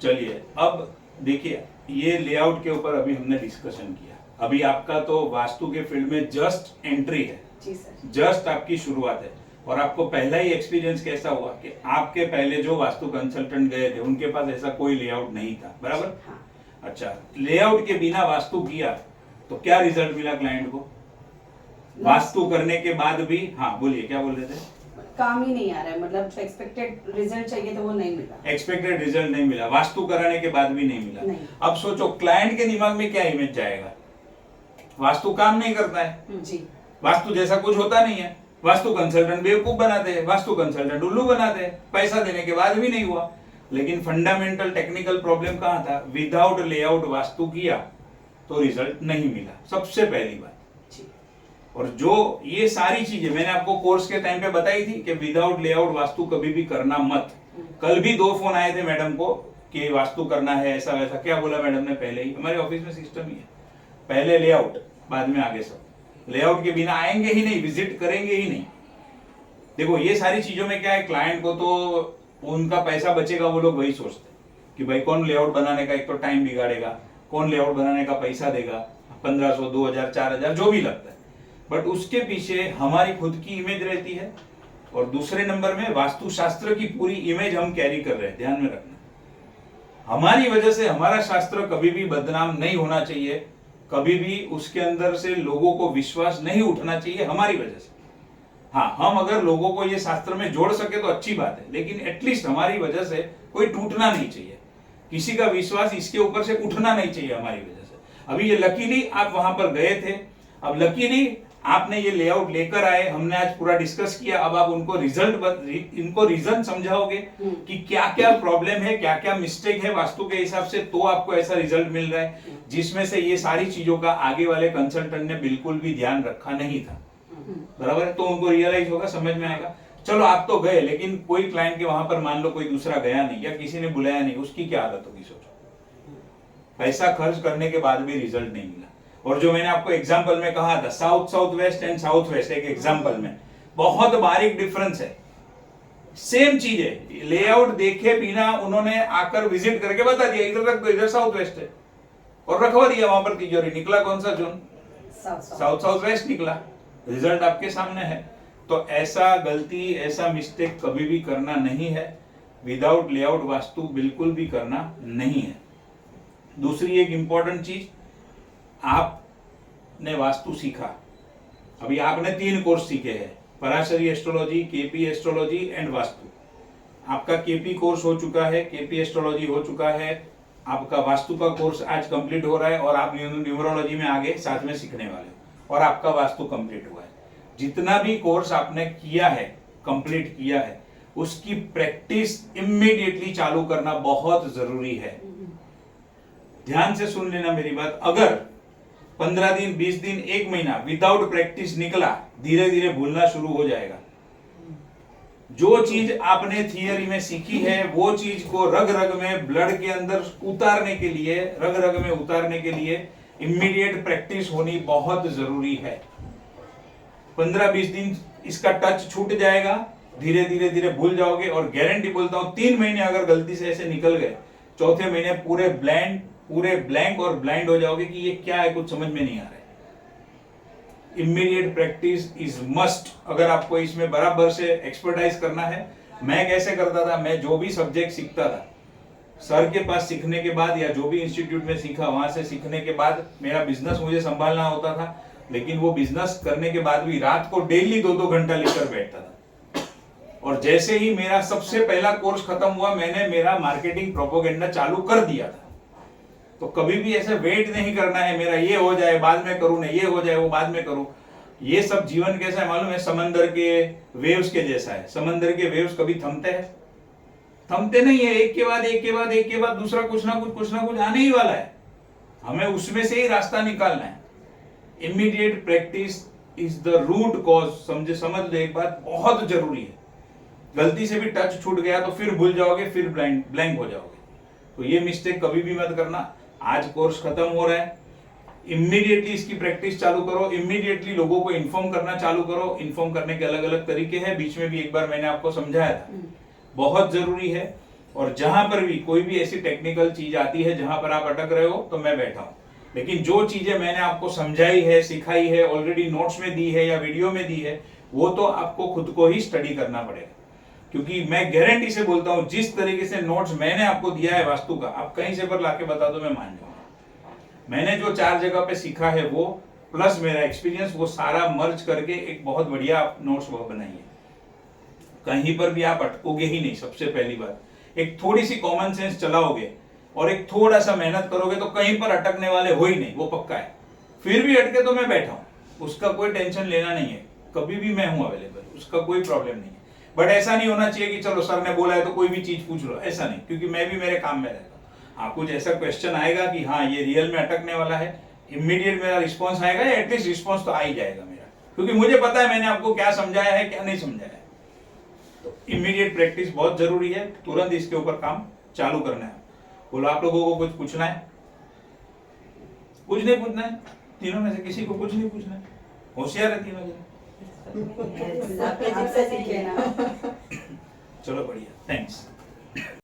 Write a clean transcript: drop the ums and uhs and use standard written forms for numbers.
चलिए अब देखिए, ये लेआउट के ऊपर अभी हमने डिस्कशन किया। अभी आपका तो वास्तु के फील्ड में जस्ट एंट्री है जी सर। जस्ट आपकी शुरुआत है। और आपको पहला ही एक्सपीरियंस कैसा हुआ कि आपके पहले जो वास्तु कंसल्टेंट गए थे उनके पास ऐसा कोई लेआउट नहीं था, बराबर? हाँ। अच्छा, लेआउट के बिना वास्तु किया तो क्या रिजल्ट मिला क्लाइंट को? वास्तु करने के बाद भी, हाँ बोलिए क्या बोल रहे थे? काम ही नहीं आ रहा है, मतलब जो एक्सपेक्टेड रिजल्ट चाहिए तो वो नहीं मिला। एक्सपेक्टेड रिजल्ट नहीं मिला, वास्तु कराने के बाद भी नहीं मिला। नहीं। अब सोचो क्लाइंट के दिमाग में क्या इमेज जाएगा? वास्तु काम नहीं करता है जी। वास्तु जैसा कुछ होता नहीं है, वास्तु कंसल्टेंट बेवकूफ बनाते हैं, वास्तु कंसल्टेंट उल्लू बनाते हैं, पैसा देने के बाद भी नहीं हुआ। लेकिन फंडामेंटल टेक्निकल प्रॉब्लम कहां था? विदाउट लेआउट वास्तु किया तो रिजल्ट नहीं मिला, सबसे पहली बात। और जो ये सारी चीजें मैंने आपको कोर्स के टाइम पे बताई थी कि विदाउट लेआउट वास्तु कभी भी करना मत। कल भी 2 फोन आए थे मैडम को कि वास्तु करना है ऐसा वैसा। क्या बोला मैडम ने? पहले ही हमारे ऑफिस में सिस्टम ही है, पहले लेआउट बाद में आगे सब। लेआउट के बिना आएंगे ही नहीं, विजिट करेंगे ही नहीं। देखो ये सारी चीजों में क्या है, क्लाइंट को तो उनका पैसा बचेगा, वो लोग वही सोचते हैं कि भाई कौन लेआउट बनाने का एक तो टाइम बिगाड़ेगा, कौन लेआउट बनाने का पैसा देगा, 1500 2000 4000 जो भी लगता है। बट उसके पीछे हमारी खुद की इमेज रहती है। और दूसरे नंबर में वास्तुशास्त्र की पूरी इमेज हम कैरी कर रहे हैं, ध्यान में रखना। हमारी वजह से हमारा शास्त्र कभी भी बदनाम नहीं होना चाहिए, कभी भी उसके अंदर से लोगों को विश्वास नहीं उठना चाहिए हमारी वजह से। हाँ, हम अगर लोगों को ये शास्त्र में जोड़ सके तो अच्छी बात है, लेकिन एटलीस्ट हमारी वजह से कोई टूटना नहीं चाहिए, किसी का विश्वास इसके ऊपर से उठना नहीं चाहिए हमारी वजह से। अभी ये लकीली आप वहां पर गए थे, अब लकीली आपने ये लेआउट लेकर आए, हमने आज पूरा डिस्कस किया। अब आप उनको इनको रीजन समझाओगे कि क्या क्या प्रॉब्लम है, क्या क्या मिस्टेक है वास्तु के हिसाब से, तो आपको ऐसा रिजल्ट मिल रहा है जिसमें से ये सारी चीजों का आगे वाले कंसल्टेंट ने बिल्कुल भी ध्यान रखा नहीं था, बराबर है? तो उनको रियलाइज होगा, समझ में आएगा। चलो आप तो गए, लेकिन कोई क्लाइंट के वहां पर मान लो कोई दूसरा गया नहीं या किसी ने बुलाया नहीं, उसकी क्या हालत होगी सोचो। पैसा खर्च करने के बाद भी रिजल्ट नहीं मिला। और जो मैंने आपको एग्जांपल में कहा था, south south west and south west, एक एग्जांपल में बहुत बारीक डिफरेंस है। सेम चीज है, लेआउट देखे बिना उन्होंने आकर विजिट करके बता दिया इधर रख दो, इधर साउथ वेस्ट है, और रखवा दिया वहां पर तिजोरी। निकला कौन सा जोन? साउथ साउथ वेस्ट निकला। रिजल्ट आपके सामने है। तो ऐसा गलती, ऐसा मिस्टेक कभी भी करना नहीं है। विदाउट लेआउट वास्तु बिल्कुल भी करना नहीं है। दूसरी एक इंपॉर्टेंट चीज, आपने वास्तु सीखा, अभी आपने 3 कोर्स सीखे हैं, Parashari astrology, KP astrology and Vastu. आपका केपी कोर्स हो चुका है, केपी एस्ट्रोलॉजी हो चुका है, आपका वास्तु का कोर्स आज कंप्लीट हो रहा है, और आप न्यूमरोलॉजी में आगे साथ में सीखने वाले हो, और आपका वास्तु कंप्लीट हुआ है। जितना भी कोर्स आपने किया है, कंप्लीट किया है, उसकी प्रैक्टिस इमीडिएटली चालू करना बहुत जरूरी है। ध्यान से सुन लेना मेरी बात। अगर 15 दिन, 20 दिन, 1 महीना विदाउट प्रैक्टिस निकला, धीरे धीरे भूलना शुरू हो जाएगा। जो चीज आपने थियरी में सीखी है, वो चीज को रग रग में, ब्लड के अंदर उतारने के लिए, रग रग में उतारने के लिए इमीडिएट प्रैक्टिस होनी बहुत जरूरी है। 15-20 दिन इसका टच छूट जाएगा, धीरे धीरे धीरे भूल जाओगे। और गारंटी बोलता हूं, 3 महीने अगर गलती से ऐसे निकल गए, चौथे महीने पूरे ब्लैंक और ब्लाइंड हो जाओगे कि ये क्या है, कुछ समझ में नहीं आ रहा है। Immediate practice is must. अगर आपको इसमें बराबर से एक्सपर्टाइज करना है, मैं कैसे करता था, मैं जो भी सब्जेक्ट सीखता था, सर के पास सीखने के बाद या जो भी इंस्टीट्यूट में सीखा वहां से सीखने के बाद मेरा बिजनेस मुझे संभालना होता था। लेकिन वो बिजनेस करने के बाद भी रात को डेली 2-2 घंटा लेकर बैठता था। और जैसे ही मेरा सबसे पहला कोर्स खत्म हुआ, मैंने मेरा मार्केटिंग प्रोपोगेंडा चालू कर दिया था। तो कभी भी ऐसे वेट नहीं करना है, मेरा ये हो जाए बाद में करूं, ना ये हो जाए वो बाद में करूं। ये सब जीवन कैसा है मालूम है? समंदर के वेव्स के जैसा है। समंदर के वेव्स कभी थमते हैं? थमते नहीं है। एक के बाद एक के बाद एक के बाद दूसरा कुछ ना कुछ आने ही वाला है। हमें उसमें से ही रास्ता निकालना है। Immediate practice is the root cause. समझ लो एक बात बहुत जरूरी है। गलती से भी टच छूट गया तो फिर भूल जाओगे, फिर ब्लैंक हो जाओगे। तो ये मिस्टेक कभी भी मत करना। आज कोर्स खत्म हो रहा है, इमीडिएटली इसकी प्रैक्टिस चालू करो, इमीडिएटली लोगों को इन्फॉर्म करना चालू करो। इन्फॉर्म करने के अलग अलग तरीके हैं, बीच में भी एक बार मैंने आपको समझाया था, बहुत जरूरी है। और जहां पर भी कोई भी ऐसी टेक्निकल चीज आती है जहां पर आप अटक रहे हो तो मैं बैठा हूं, लेकिन जो चीजें मैंने आपको समझाई है, सिखाई है, ऑलरेडी नोट्स में दी है या वीडियो में दी है, वो तो आपको खुद को ही स्टडी करना पड़ेगा। क्योंकि मैं गारंटी से बोलता हूं जिस तरीके से नोट्स मैंने आपको दिया है वास्तु का, आप कहीं से पर लाके बता दो मैं मान जाऊंगा। मैंने जो 4 जगह पे सीखा है वो प्लस मेरा एक्सपीरियंस, वो सारा मर्ज करके एक बहुत बढ़िया नोट्स वो बनाई है। कहीं पर भी आप अटकोगे ही नहीं। सबसे पहली बात, एक थोड़ी सी कॉमन सेंस चलाओगे और एक थोड़ा सा मेहनत करोगे तो कहीं पर अटकने वाले हो ही नहीं, वो पक्का है। फिर भी अटके तो मैं बैठा हूं, उसका कोई टेंशन लेना नहीं है, कभी भी मैं हूं अवेलेबल, उसका कोई प्रॉब्लम नहीं है। बट ऐसा नहीं होना चाहिए कि चलो सर ने बोला है तो कोई भी चीज पूछ लो, ऐसा नहीं, क्योंकि मैं भी मेरे काम में रहता हूँ। हाँ, कुछ ऐसा क्वेश्चन आएगा कि हाँ ये रियल में अटकने वाला है, इमीडिएट मेरा रिस्पॉन्स आएगा, या एटलीस्ट रिस्पॉन्स तो आ ही जाएगा मेरा, क्योंकि मुझे पता है मैंने आपको क्या समझाया है क्या नहीं समझाया है। तो इमीडिएट प्रैक्टिस बहुत जरूरी है, तुरंत इसके ऊपर काम चालू करना है। बोलो आप लोगों को कुछ पूछना है? कुछ नहीं पूछना है? तीनों में से किसी को कुछ नहीं पूछना है? होशियार है तीनों जने। आपसे सीखे ना। चलो बढ़िया, थैंक्स।